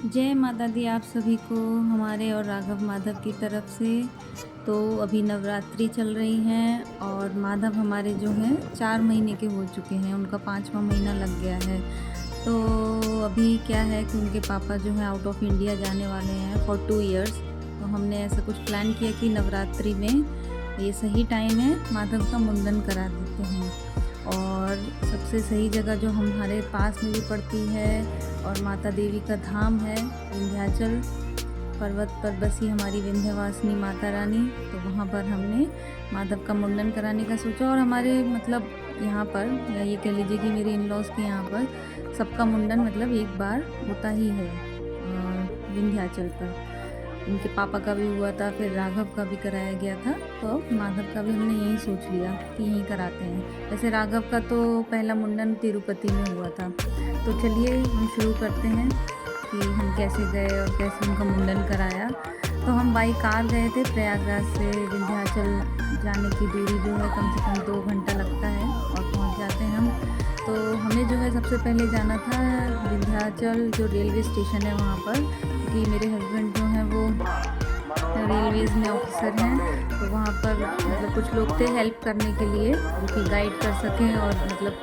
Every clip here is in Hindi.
जय माता दी आप सभी को हमारे और राघव माधव की तरफ से। तो अभी नवरात्रि चल रही हैं और माधव हमारे जो हैं 4 महीने के हो चुके हैं, उनका 5वां महीना लग गया है। तो अभी क्या है कि उनके पापा जो हैं आउट ऑफ इंडिया जाने वाले हैं फॉर 2 इयर्स। तो हमने ऐसा कुछ प्लान किया कि नवरात्रि में ये सही टाइम है, माधव का मुंडन करा देते हैं। और सबसे सही जगह जो हमारे पास में भी पड़ती है और माता देवी का धाम है विंध्याचल पर्वत पर बसी हमारी विंध्यवासिनी माता रानी। तो वहाँ पर हमने माधव का मुंडन कराने का सोचा। और हमारे मतलब यहाँ पर, या ये कह लीजिए कि मेरे इन लॉज के यहाँ पर सबका मुंडन मतलब एक बार होता ही है विंध्याचल पर। उनके पापा का भी हुआ था, फिर राघव का भी कराया गया था, तो माधव का भी हमने यही सोच लिया कि यहीं कराते हैं। वैसे राघव का तो पहला मुंडन तिरुपति में हुआ था। तो चलिए हम शुरू करते हैं कि हम कैसे गए और कैसे उनका मुंडन कराया। तो हम बाई कार गए थे, प्रयागराज से विंध्याचल जाने की दूरी जो है कम से कम 2 घंटा लगता है और पहुंच जाते हैं हम। तो हमें जो है सबसे पहले जाना था विंध्याचल जो रेलवे स्टेशन है वहाँ पर, क्योंकि मेरे हस्बैंड जो हैं वो रेलवेज़ में ऑफिसर हैं। तो वहाँ पर मतलब कुछ लोग थे हेल्प करने के लिए, जो कि गाइड कर सकें और मतलब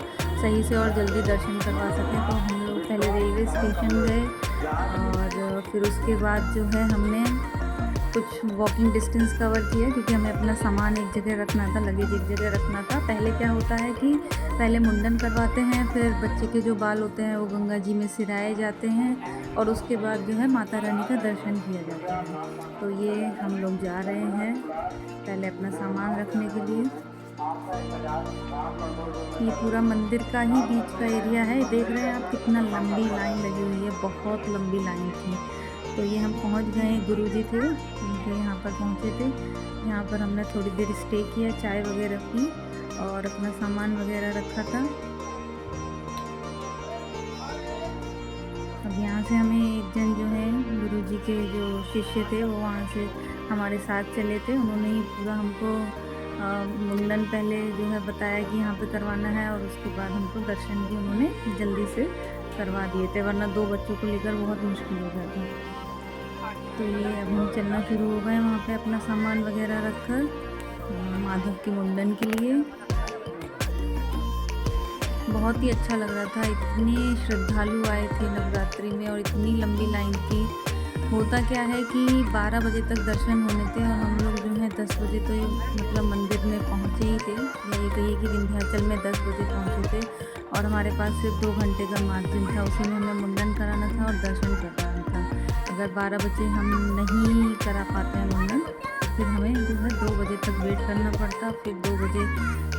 सही से और जल्दी दर्शन करवा सकें। तो हम लोग पहले रेलवे स्टेशन गए और फिर उसके बाद जो है हमने कुछ वॉकिंग डिस्टेंस कवर किया, क्योंकि हमें अपना सामान एक जगह रखना था, लगेज एक जगह रखना था। पहले क्या होता है कि पहले मुंडन करवाते हैं, फिर बच्चे के जो बाल होते हैं वो गंगा जी में सिराए जाते हैं और उसके बाद जो है माता रानी का दर्शन किया जाता है। तो ये हम लोग जा रहे हैं पहले अपना सामान रखने के लिए। ये पूरा मंदिर का ही बीच का एरिया है, देख रहे हैं आप कितना लंबी लाइन लगी हुई है, बहुत लंबी लाइन थी। तो ये हम पहुंच गए, गुरुजी थे उनके यहाँ पर पहुँचे थे। यहाँ पर हमने थोड़ी देर स्टे किया, चाय वगैरह पी और अपना सामान वगैरह रखा था। अब यहाँ से हमें एक जन जो है गुरुजी के जो शिष्य थे वो वहाँ से हमारे साथ चले थे। उन्होंने ही पूरा हमको मुंडन पहले जो है बताया कि यहाँ पे करवाना है और उसके बाद हमको दर्शन भी उन्होंने जल्दी से करवा दिए थे, वरना 2 बच्चों को लेकर बहुत मुश्किल हो जाती। तो ये अब हम चलना शुरू हो गए वहाँ पे अपना सामान वगैरह रखकर माधव के मुंडन के लिए। बहुत ही अच्छा लग रहा था, इतने श्रद्धालु आए थे नवरात्रि में और इतनी लंबी लाइन थी। होता क्या है कि 12 बजे तक दर्शन होने थे और हम लोग जो है 10 बजे तो मतलब मंदिर में पहुँचे ही थे, या ये कहिए कि विंध्याचल में 10 बजे पहुँचे थे और हमारे पास सिर्फ 2 घंटे का मार्जिन था, उसी में हमें मुंडन कराना था और दर्शन करवाना था। अगर 12 बजे हम नहीं करा पाते हैं मुंडन तो फिर हमें जो है 2 बजे तक वेट करना पड़ता, फिर 2 बजे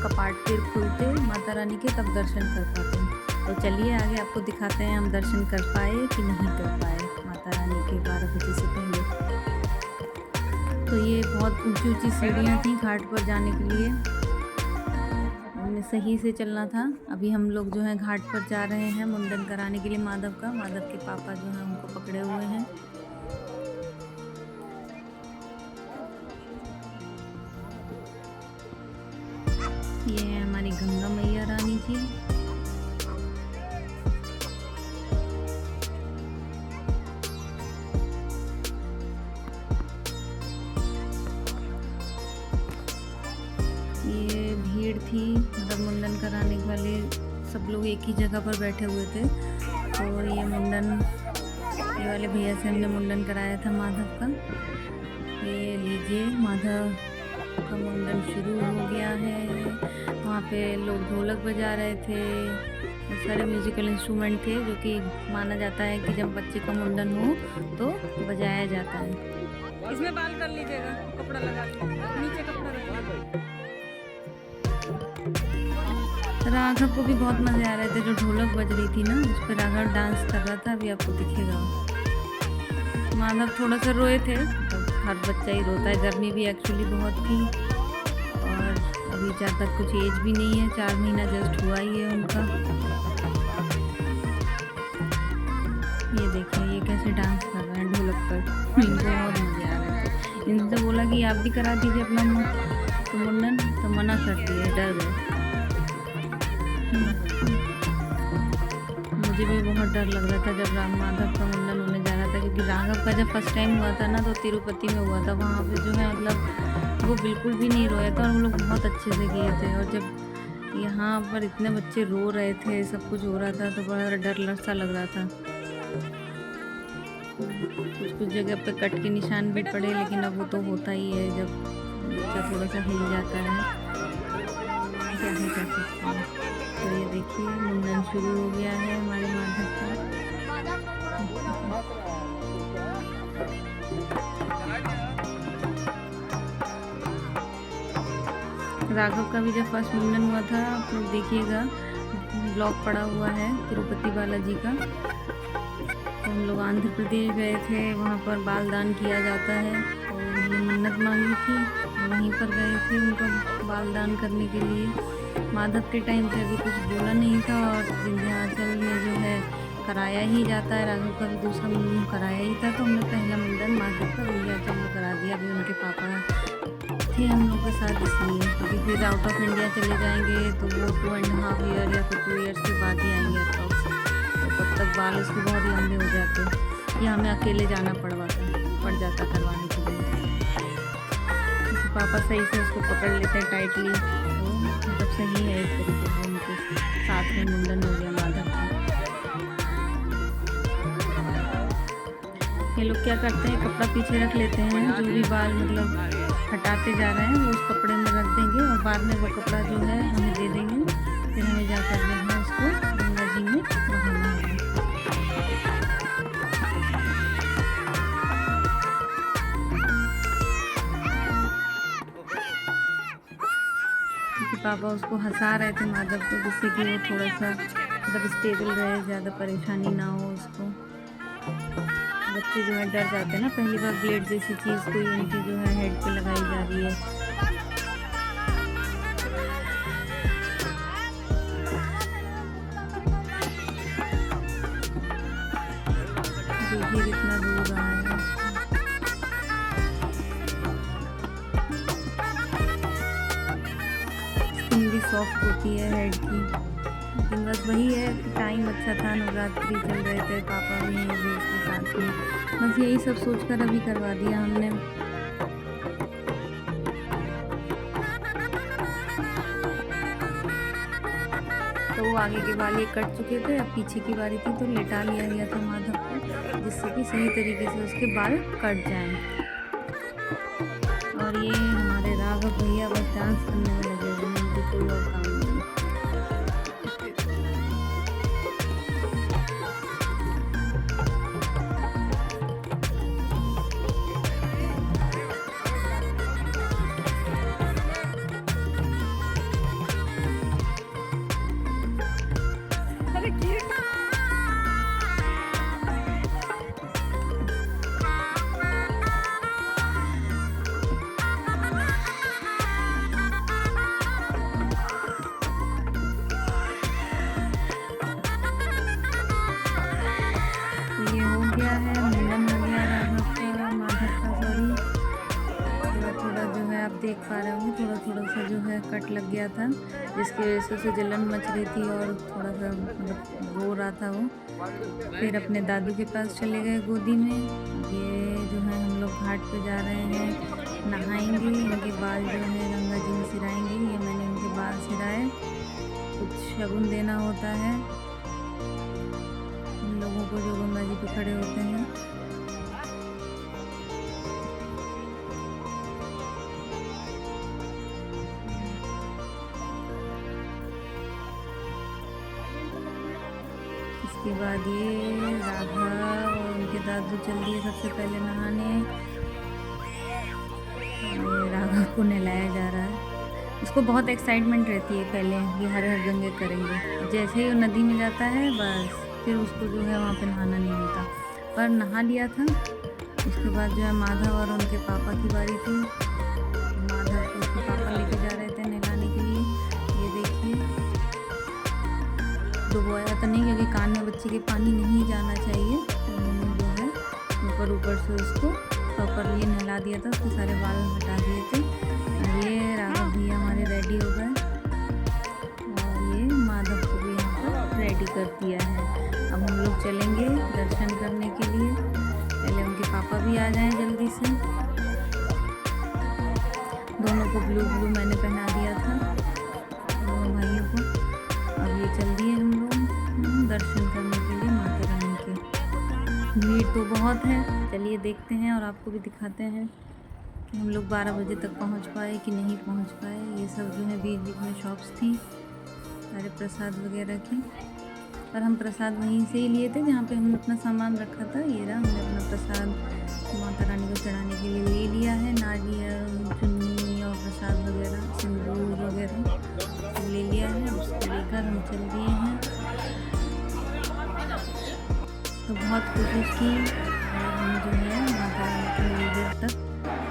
कपाट फिर खुलते माता रानी के, तब दर्शन कर पाते हैं। तो चलिए आगे आपको दिखाते हैं हम दर्शन कर पाए कि नहीं कर पाए माता रानी के 12 बजे से पहले। तो ये बहुत ऊंची ऊंची सीढ़ियाँ थी घाट पर जाने के लिए, हमें सही से चलना था। अभी हम लोग जो है घाट पर जा रहे हैं मुंडन कराने के लिए माधव का। माधव के पापा जो हैं उनको पकड़े हुए हैं। ये है हमारी गंगा मैया रानी जी। ये भीड़ थी, मतलब मुंडन कराने वाले सब लोग एक ही जगह पर बैठे हुए थे। तो ये मुंडन, ये वाले भैया से हमने मुंडन कराया था माधव का। ये लीजिए माधव का मुंडन शुरू हो गया है। वहाँ पे लोग ढोलक बजा रहे थे, बहुत सारे म्यूजिकल इंस्ट्रूमेंट थे, जो कि माना जाता है कि जब बच्चे का मुंडन हो तो बजाया जाता है। इसमें बाल कर लीजिएगा, कपड़ा लगा के नीचे कपड़ा रखिए। राघव को भी बहुत मज़े आ रहे थे, जो ढोलक बज रही थी ना उस पर राघव डांस कर रहा था, अभी आपको दिखेगा। माधव थोड़ा सा रोए थे, तो हर बच्चा ही रोता है, गर्मी भी एक्चुअली बहुत थी और अभी ज़्यादा कुछ एज भी नहीं है, 4 महीना जस्ट हुआ ही है उनका। ये देखिए ये कैसे डांस कर रहे हैं ढोलक पर, इनको बहुत मज़े आ रहे थे। इनसे बोला कि आप भी करा दीजिए अपना मुंडन, तो मना कर दिए, डर गए। मुझे भी बहुत डर लग रहा था जब राम माधव का मुंडन होने जा रहा था क्योंकि राघव का जब फर्स्ट टाइम हुआ था ना तो तिरुपति में हुआ था, वहाँ पे जो है मतलब वो बिल्कुल भी नहीं रोया था और हम लोग बहुत अच्छे से किए थे। और जब यहाँ पर इतने बच्चे रो रहे थे, सब कुछ हो रहा था, तो बड़ा डर सा लग रहा था। कुछ जगह पे कट के निशान भी पड़े, लेकिन अब वो तो होता ही है जब बच्चा थोड़ा सा हिल जाता है, क्या ही कर सकते हैं। तो ये देखिए मुंडन शुरू हो गया है हमारे माधव का। राघव का भी जब फर्स्ट मुंडन हुआ था, आप लोग देखिएगा ब्लॉग पड़ा हुआ है तिरुपति बालाजी का। तो हम लोग आंध्र प्रदेश गए थे, वहाँ पर बाल दान किया जाता है, और ये मन्नत मांगी थी, वहीं पर गए थे उनका बाल दान करने के लिए। माधव के टाइम पे अभी कुछ बोला नहीं था, और विंध्याचल में जो है कराया ही जाता है। राघव का भी दूसरा मुंडन कराया ही था, तो हमने पहला मुंडन माधव का विंध्याचल में करा दिया। अभी उनके पापा थे हम लोग के साथ, इसलिए क्योंकि फिर आउट ऑफ इंडिया चले जाएंगे तो वो 2.5 ईयर या फिर 2 ईयर्स के बाद ही आएंगे अप्रॉक्स। तो तब तक बाल उसके बहुत लंबे हो जाते, या हमें अकेले जाना पड़ जाता करवाने के लिए। तो पापा सही से उसको पकड़ लेते हैं टाइटली, तो मतलब सही है इस तरीके से। उनके साथ में मुंडन हो गया माधव का। ये लोग क्या करते हैं, कपड़ा पीछे रख लेते हैं, जो भी बाल मतलब हटाते जा रहे हैं वो उस कपड़े में रख देंगे, और बाद में वो कपड़ा जो है हमें दे देंगे। फिर हमें जाकर जो है उसको गंगा जी में बहाना है। क्योंकि पापा उसको हंसा रहे थे माधव को, जिससे कि वो थोड़ा सा मतलब स्टेबल रहे, ज़्यादा परेशानी ना हो उसको। बच्चे जो है डर जाते हैं ना, पहली बार ब्लेड जैसी चीज़ कोई उनकी जो है हेड पे लगाई जा रही है। देखिए कितना दूर रहा है। स्किन भी सॉफ्ट होती है हेड की, लेकिन बस वही है कि टाइम अच्छा था, नवरात्रि चल रहे थे, पापा भी हैं अभी उसके साथ में, बस यही सब सोचकर अभी करवा दिया हमने। तो वो आगे के बाल ये कट चुके थे, अब पीछे की बारी थी, तो लेटा लिया गया था माधव को, जिससे कि सही तरीके से उसके बाल कट जाएं। और ये हमारे राघव भैया बस डांस करने में लगे हुए हैं, उनको कोई और काम नहीं। देख पा रहे होंगे थोड़ा सा जो है कट लग गया था, जिसकी वजह से उसे जलन मच रही थी और थोड़ा सा मतलब रो रहा था वो। फिर अपने दादू के पास चले गए गोदी में। ये जो है हम लोग घाट पे जा रहे हैं, नहाएंगे, इनके बाल जो है गंगा जी में सिराएंगे। ये मैंने इनके बाल सिराए, कुछ शगुन देना होता है उन लोगों को जो गंगा जी पे खड़े होते हैं। उसके बाद ये राघव और उनके दादू चल दिए सबसे पहले नहाने। ये राघव को नहलाया जा रहा है, उसको बहुत एक्साइटमेंट रहती है पहले ये हर हर गंगे करेंगे। जैसे ही वो नदी में जाता है बस फिर उसको जो है वहाँ पे नहाना नहीं होता, पर नहा लिया था। उसके बाद जो है माधव और उनके पापा की बारी थी। माधव को उसके पापा लेके जा रहे थे नहलाने के लिए। ये देखिए डुबोया तो नहीं, क्योंकि कान में बच्चे के पानी नहीं जाना चाहिए, तो उन्होंने जो है ऊपर से उसको प्रॉपरली नहला दिया था, उसके सारे बाल हटा दिए थे। और ये राघव भैया हमारे रेडी हो गए और ये माधव को भी यहाँ पर रेडी कर दिया है। अब हम लोग चलेंगे दर्शन करने के लिए। भी आ जाएं जल्दी से। दोनों को ब्लू ब्लू मैंने पहना दिया था, दोनों भाइयों को। अब ये चल दिए हम लोग दर्शन करने के लिए माता रानी के। भीड़ तो बहुत है, चलिए देखते हैं और आपको भी दिखाते हैं कि हम लोग 12 बजे तक पहुंच पाए कि नहीं पहुंच पाए। ये सब जो है बीच बीच में शॉप्स थी सारे प्रसाद वगैरह की, और हम प्रसाद वहीं से ही लिए थे जहाँ पे हमने अपना सामान रखा था। ये रहा, हमने अपना प्रसाद माता रानी को चढ़ाने के लिए ले लिया है। नारियल, चुन्नी और प्रसाद वगैरह, सिंदूर वगैरह सब ले लिया है। उसको लेकर हम चल दिए हैं। तो बहुत कोशिश की और हम जो है माता रानी के मंदिर तक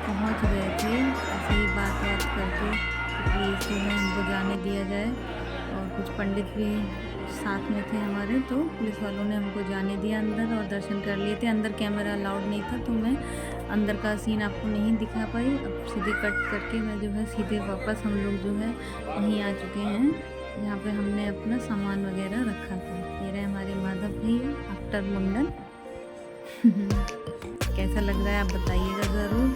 पहुंच गए थे। ऐसे ही बात करके प्लीज़ जो है हमको जाने दिया जाए, और कुछ पंडित भी साथ में थे हमारे, तो पुलिस वालों ने हमको जाने दिया अंदर और दर्शन कर लिए थे। अंदर कैमरा अलाउड नहीं था, तो मैं अंदर का सीन आपको नहीं दिखा पाई। अब सीधे कट करके मैं जो है सीधे वापस हम लोग जो है वहीं आ चुके हैं जहाँ पे हमने अपना सामान वगैरह रखा था। ये रहे हमारे माधव भैया आफ्टर मुंडन। कैसा लग रहा है आप बताइएगा ज़रूर।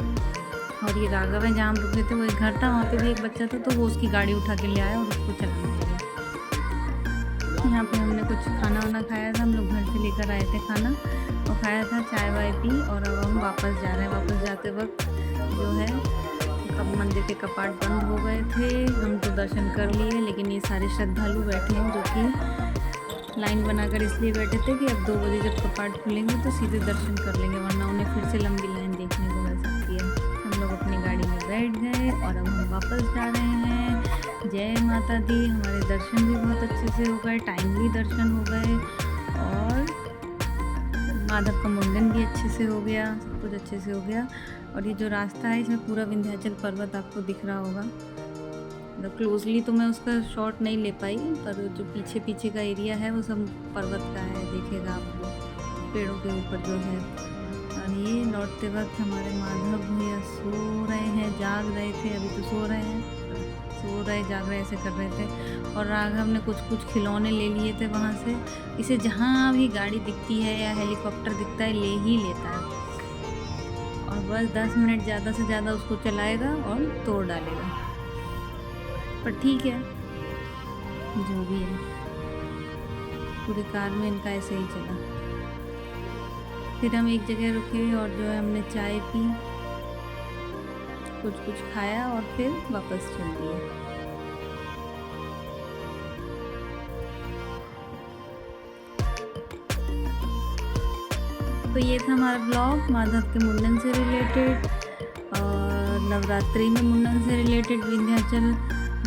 और ये राघव है, जहाँ हम रुके थे वो एक घर था, वहाँ पे भी एक बच्चा था, तो वो उसकी गाड़ी उठा के ले आया और उसको चलाने लगा। यहाँ पे हमने कुछ खाना वाना खाया था, हम लोग घर से लेकर आए थे खाना, और खाया था, चाय वाय पी, और अब हम वापस जा रहे हैं। वापस जाते वक्त जो है कब मंदिर के कपाट बंद हो गए थे। हम तो दर्शन कर लिए, लेकिन ये सारे श्रद्धालु बैठे हैं जो कि लाइन बनाकर इसलिए बैठे थे कि अब 2 बजे जब कपाट खुलेंगे तो सीधे दर्शन कर लेंगे, वरना उन्हें फिर से लंबी लाइन देखने को मिल सकती है। हम लोग अपनी गाड़ी में बैठ गए और अब हम वापस जा रहे हैं। जय माता दी। हमारे दर्शन भी बहुत अच्छे से हो गए, टाइमली दर्शन हो गए, और माधव का मुंडन भी अच्छे से हो गया, सब कुछ अच्छे से हो गया। और ये जो रास्ता है इसमें पूरा विंध्याचल पर्वत आपको दिख रहा होगा। मतलब क्लोजली तो मैं उसका शॉट नहीं ले पाई, पर जो पीछे पीछे का एरिया है वो सब पर्वत का है, देखेगा आपको पेड़ों के ऊपर जो है। और ये लौटते वक्त हमारे माधव भैया सो रहे हैं, जाग रहे थे, अभी तो सो रहे हैं, सो रहे जाग रहे ऐसे कर रहे थे। और राघव ने कुछ खिलौने ले लिए थे वहाँ से। इसे जहाँ भी गाड़ी दिखती है या हेलीकॉप्टर दिखता है ले ही लेता है, और बस 10 मिनट ज़्यादा से ज़्यादा उसको चलाएगा और तोड़ डालेगा। पर ठीक है, जो भी है, पूरी कार में इनका ऐसे ही चला। फिर हम एक जगह रुके और जो है हमने चाय पी, कुछ खाया और फिर वापस चल दिए। तो ये था हमारा ब्लॉग माधव के मुंडन से रिलेटेड, और नवरात्रि में मुंडन से रिलेटेड विंध्याचल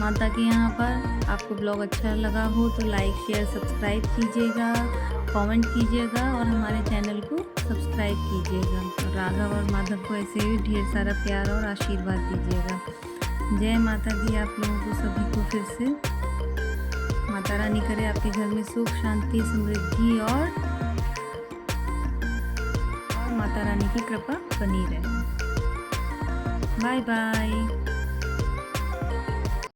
माता के यहाँ पर। आपको ब्लॉग अच्छा लगा हो तो लाइक शेयर सब्सक्राइब कीजिएगा, कमेंट कीजिएगा और हमारे चैनल को सब्सक्राइब कीजिएगा। और राघव और माधव को ऐसे ही ढेर सारा प्यार और आशीर्वाद दीजिएगा। जय माता दी आप लोगों को सभी को फिर से। माता रानी करे आपके घर में सुख, शांति, समृद्धि और माता रानी की कृपा बनी रहे। Bye bye.